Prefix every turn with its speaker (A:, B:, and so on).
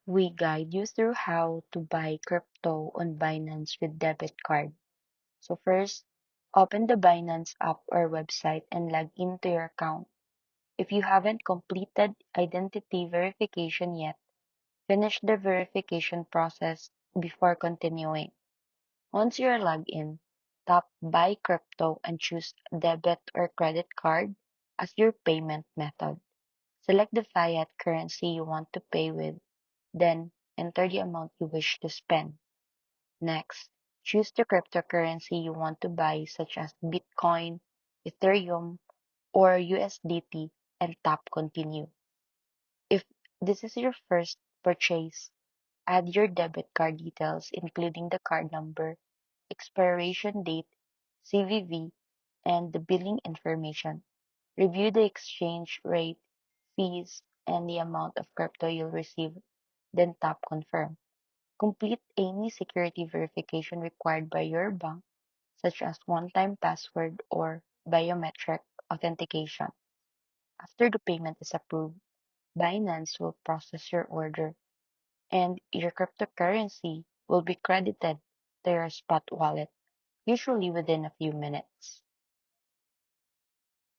A: We guide you through how to buy crypto on Binance with debit card. So first, open the Binance app or website and log into your account. If you haven't completed identity verification yet, finish the verification process before continuing. Once you're logged in, tap Buy Crypto and choose debit or credit card as your payment method. Select the fiat currency you want to pay with, then enter the amount you wish to spend. Next, choose the cryptocurrency you want to buy, such as Bitcoin, Ethereum, or USDT, and tap Continue. If this is your first purchase, add your debit card details, including the card number, expiration date, CVV, and the billing information. Review the exchange rate, fees, and the amount of crypto you'll receive, then tap Confirm. Complete any security verification required by your bank, such as one-time password or biometric authentication. After the payment is approved, Binance will process your order and your cryptocurrency will be credited to your spot wallet, usually within a few minutes.